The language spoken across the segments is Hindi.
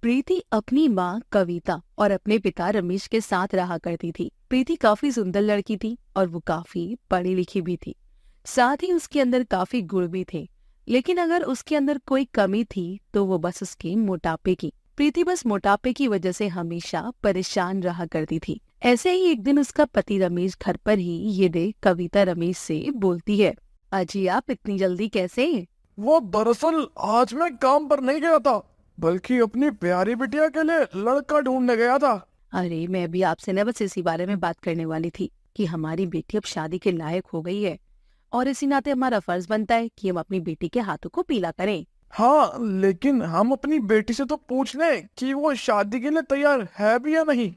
प्रीति अपनी माँ कविता और अपने पिता रमेश के साथ रहा करती थी। प्रीति काफी सुंदर लड़की थी और वो काफी पढ़ी लिखी भी थी। साथ ही उसके अंदर काफी गुण भी थे। लेकिन अगर उसके अंदर कोई कमी थी तो वो बस उसके मोटापे की। प्रीति बस मोटापे की वजह से हमेशा परेशान रहा करती थी। ऐसे ही एक दिन उसका पति रमेश घर पर ही ये देख कविता रमेश से बोलती है, अजी आप इतनी जल्दी कैसे? वो दरअसल आज मैं काम पर नहीं गया था, बल्कि अपनी प्यारी बिटिया के लिए लड़का ढूंढने गया था। अरे मैं भी आपसे न बस इसी बारे में बात करने वाली थी कि हमारी बेटी अब शादी के लायक हो गई है और इसी नाते हमारा फर्ज बनता है कि हम अपनी बेटी के हाथों को पीला करें। हाँ, लेकिन हम अपनी बेटी से तो पूछ लें कि वो शादी के लिए तैयार है भी या नहीं।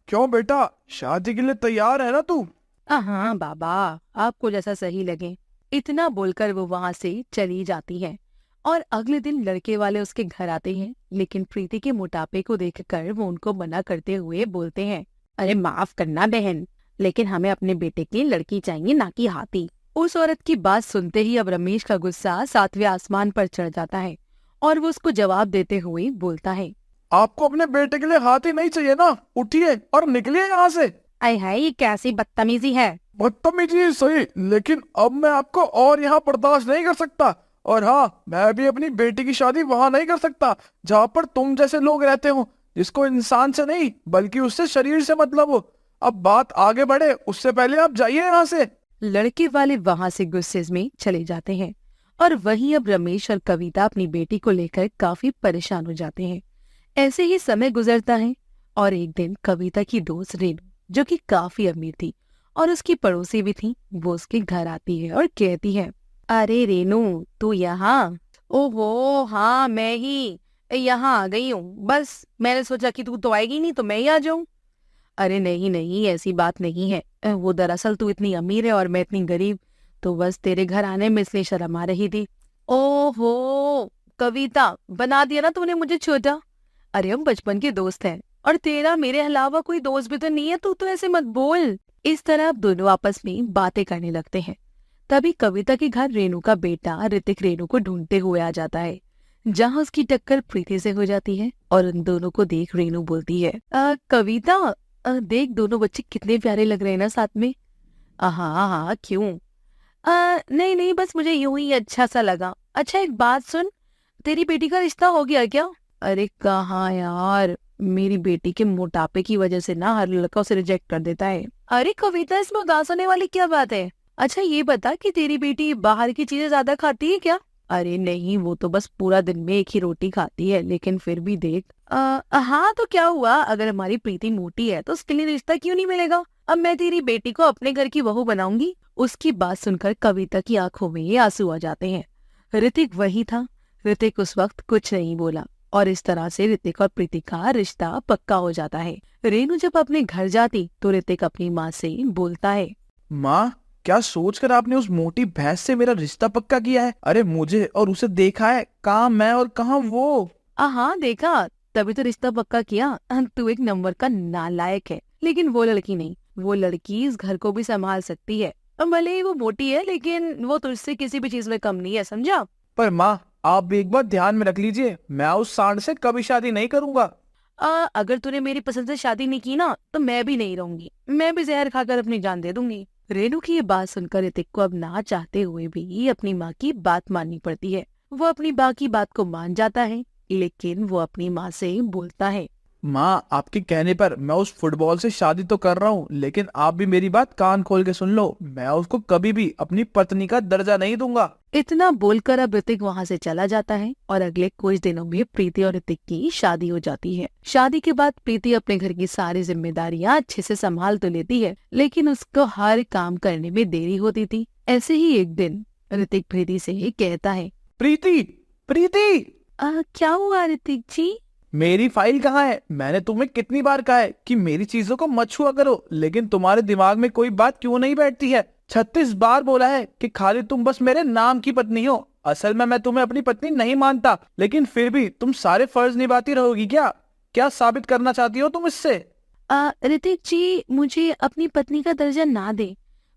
क्यों बेटा, शादी के लिए तैयार है ना तू? हाँ बाबा, आपको जैसा सही लगे। इतना बोलकर वो वहाँ से चली जाती है और अगले दिन लड़के वाले उसके घर आते हैं। लेकिन प्रीति के मोटापे को देखकर वो उनको मना करते हुए बोलते हैं, अरे माफ करना बहन, लेकिन हमें अपने बेटे की लड़की चाहिए, ना कि हाथी। उस औरत की बात सुनते ही अब रमेश का गुस्सा सातवें आसमान पर चढ़ जाता है और वो उसको जवाब देते हुए बोलता है, आपको अपने बेटे के लिए हाथी नहीं चाहिए ना? उठिए और निकलिए यहाँ से। आय हाय ये कैसी बदतमीजी है। बदतमीजी सही, लेकिन अब मैं आपको और यहाँ बर्दाश्त नहीं कर सकता। और हाँ, मैं भी अपनी बेटी की शादी वहां नहीं कर सकता जहाँ पर तुम जैसे लोग रहते हो, जिसको इंसान से नहीं बल्कि उससे शरीर से मतलब हो। अब बात आगे बढ़े उससे पहले आप जाइए यहाँ से। लड़के वाले वहां से गुस्से में चले जाते हैं और वहीं अब रमेश और कविता अपनी बेटी को लेकर काफी परेशान हो जाते हैं। ऐसे ही समय गुजरता है और एक दिन कविता की दोस्त रेनू, जो कि काफी अमीर थी और उसकी पड़ोसी भी थी, वो उसके घर आती है और कहती है, अरे रेनू तू यहाँ? ओहो हाँ मैं ही यहाँ आ गई हूँ, बस मैंने सोचा कि तू तो आएगी नहीं तो मैं ही आ जाऊं। अरे नहीं नहीं ऐसी बात नहीं है, वो दरअसल तू इतनी अमीर है और मैं इतनी गरीब, तो बस तेरे घर आने में इसलिए शर्म आ रही थी। ओहो कविता, बना दिया ना तूने मुझे छोटा। अरे हम बचपन के दोस्त हैं और तेरा मेरे अलावा कोई दोस्त भी तो नहीं है, तू तो ऐसे मत बोल। इस तरह अब दोनों आपस में बातें करने लगते हैं। तभी कविता के घर रेनू का बेटा ऋतिक रेनू को ढूंढते हुए आ जाता है, जहाँ उसकी टक्कर प्रीति से हो जाती है और उन दोनों को देख रेनू बोलती है, कविता देख दोनों बच्चे कितने प्यारे लग रहे हैं ना साथ में। हाँ हाँ क्यों? नहीं नहीं बस मुझे यूं ही अच्छा सा लगा। अच्छा एक बात सुन, तेरी बेटी का रिश्ता हो गया क्या? अरे कहाँ यार, मेरी बेटी के मोटापे की वजह से ना हर लड़का उसे रिजेक्ट कर देता है। अरे कविता इसमें उदास होने वाली क्या बात है? अच्छा ये बता कि तेरी बेटी बाहर की चीजें ज्यादा खाती है क्या? अरे नहीं, वो तो बस पूरा दिन में एक ही रोटी खाती है, लेकिन फिर भी देख। हाँ तो क्या हुआ, अगर हमारी प्रीति मोटी है तो उसके लिए रिश्ता क्यों नहीं मिलेगा? अब मैं तेरी बेटी को अपने घर की बहू बनाऊंगी। उसकी बात सुनकर कविता की आंखों में आंसू आ जाते हैं। ऋतिक वही था। ऋतिक उस वक्त कुछ नहीं बोला और इस तरह से ऋतिक और प्रीति का रिश्ता पक्का हो जाता है। रेनू जब अपने घर जाती तो ऋतिक अपनी माँ से बोलता है, माँ, क्या सोचकर आपने उस मोटी भैंस से मेरा रिश्ता पक्का किया है? अरे मुझे और उसे देखा है, कहाँ मैं और कहाँ वो। हाँ देखा, तभी तो रिश्ता पक्का किया। तू एक नंबर का नालायक है, लेकिन वो लड़की नहीं, वो लड़की इस घर को भी संभाल सकती है। भले ही वो मोटी है लेकिन वो तुझसे किसी भी चीज में कम नहीं है, समझा? पर माँ, आप भी एक बात ध्यान में रख लीजिए, मैं उस सांड से कभी शादी नहीं करूंगा। अगर तूने मेरी पसंद से शादी नहीं की ना तो मैं भी नहीं रहूंगी, मैं भी जहर खाकर अपनी जान दे दूंगी। रेनू की ये बात सुनकर ऋतिक को अब ना चाहते हुए भी अपनी माँ की बात माननी पड़ती है। वो अपनी माँ की बात को मान जाता है, लेकिन वो अपनी माँ से बोलता है, माँ, आपके कहने पर मैं उस फुटबॉल से शादी तो कर रहा हूँ, लेकिन आप भी मेरी बात कान खोल के सुन लो, मैं उसको कभी भी अपनी पत्नी का दर्जा नहीं दूंगा। इतना बोलकर अब ऋतिक वहाँ से चला जाता है और अगले कुछ दिनों में प्रीति और ऋतिक की शादी हो जाती है। शादी के बाद प्रीति अपने घर की सारी जिम्मेदारियां अच्छे से संभाल तो लेती है, लेकिन उसको हर काम करने में देरी होती थी। ऐसे ही एक दिन ऋतिक प्रीति से कहता है, प्रीति, प्रीति, क्या हुआ ऋतिक जी? मेरी फाइल कहाँ है? मैंने तुम्हें कितनी बार कहा है कि मेरी चीजों को मत छुआ करो, लेकिन तुम्हारे दिमाग में कोई बात क्यों नहीं बैठती है? 36 बार बोला है कि खाली तुम बस मेरे नाम की पत्नी हो। असल में मैं तुम्हें अपनी पत्नी नहीं मानता, लेकिन फिर भी तुम सारे फर्ज निभाती रहोगी क्या? क्या साबित करना चाहती हो तुम इससे? ऋतिक जी मुझे अपनी पत्नी का दर्जा ना दे,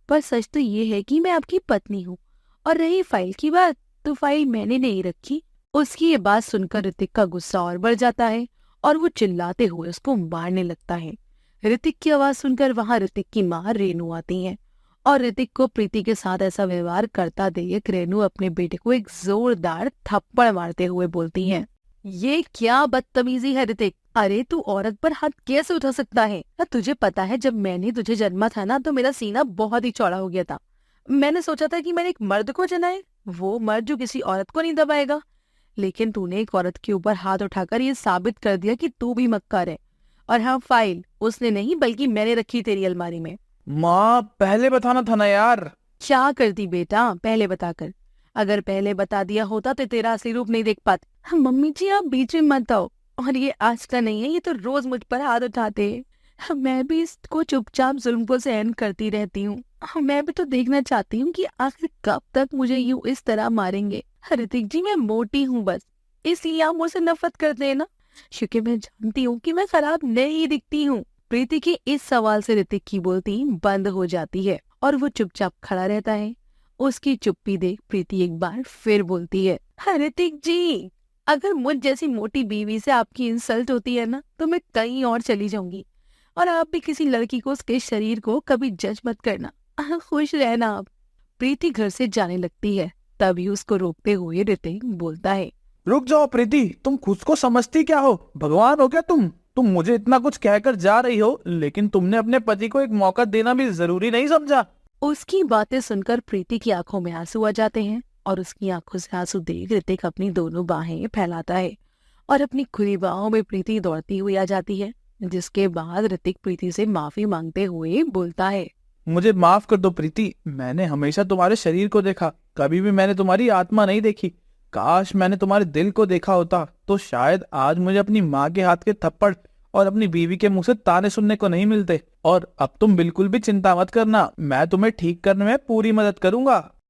पर सच तो ये है कि मैं आपकी पत्नी हूँ। और रही फाइल की बात, तो फाइल मैंने नहीं रखी। उसकी ये बात सुनकर ऋतिक का गुस्सा और बढ़ जाता है और वो चिल्लाते हुए उसको मारने लगता है। ऋतिक की आवाज सुनकर वहां ऋतिक की माँ रेनू आती है और ऋतिक को प्रीति के साथ ऐसा व्यवहार करता देख रेनू अपने बेटे को एक जोरदार थप्पड़ मारते हुए बोलती है, ये क्या बदतमीजी है ऋतिक, अरे तू औरत पर हाथ कैसे उठा सकता है? ना तुझे पता है जब मैंने तुझे जन्मा था ना तो मेरा सीना बहुत ही चौड़ा हो गया था। मैंने सोचा था कि मैंने एक मर्द को जना है, वो मर्द जो किसी औरत को नहीं दबाएगा, लेकिन तूने एक औरत के ऊपर हाथ उठाकर ये साबित कर दिया कि तू भी मक्कार है। और हाँ, फाइल उसने नहीं बल्कि मैंने रखी तेरी अलमारी में। माँ पहले बताना था ना यार। क्या करती बेटा पहले बताकर? अगर पहले बता दिया होता तो तेरा असली रूप नहीं देख पाते। हाँ, मम्मी जी आप बीच में मत आओ। और ये आज का नहीं है, ये तो रोज मुझ पर हाथ उठाते हैं। हाँ, मैं भी इसको चुपचाप जुल्म को सहन करती रहती हूँ। हाँ, मैं भी तो देखना चाहती हूँ कि आखिर कब तक मुझे यूं इस तरह मारेंगे। ऋतिक जी मैं मोटी हूँ बस, इसलिए आप मुझसे नफरत करते हैं ना, क्योंकि मैं जानती हूँ कि मैं खराब नहीं दिखती हूँ। प्रीति के इस सवाल से ऋतिक की बोलती बंद हो जाती है और वो चुपचाप खड़ा रहता है। उसकी चुप्पी देख प्रीति एक बार फिर बोलती है, ऋतिक जी अगर मुझ जैसी मोटी बीवी से आपकी इंसल्ट होती है ना तो मैं कहीं और चली जाऊंगी। और आप भी किसी लड़की को उसके शरीर को कभी जज मत करना। खुश रहना आप। प्रीति घर से जाने लगती है, तभी उसको रोकते हुए ऋतिक बोलता है, रुक जाओ प्रीति, तुम खुद को समझती क्या हो? भगवान हो क्या तुम मुझे इतना कुछ कहकर जा रही हो, लेकिन तुमने अपने पति को एक मौका देना भी जरूरी नहीं समझा। उसकी बातें सुनकर प्रीति की आंखों में आंसू आ जाते हैं और उसकी आंखों से आंसू देख ऋतिक अपनी दोनों बाहें फैलाता है और अपनी खुली बाहों में प्रीति दौड़ती हुई आ जाती है। जिसके बाद ऋतिक प्रीति से माफी मांगते हुए बोलता है, मुझे माफ कर दो प्रीति, मैंने हमेशा तुम्हारे शरीर को देखा, कभी भी मैंने तुम्हारी आत्मा नहीं देखी। काश मैंने तुम्हारे दिल को देखा होता तो शायद आज मुझे अपनी माँ के हाथ के थप्पड़ और अपनी बीवी के मुंह से ताने सुनने को नहीं मिलते। और अब तुम बिल्कुल भी चिंता मत करना, मैं तुम्हें ठीक करने में पूरी मदद करूंगा।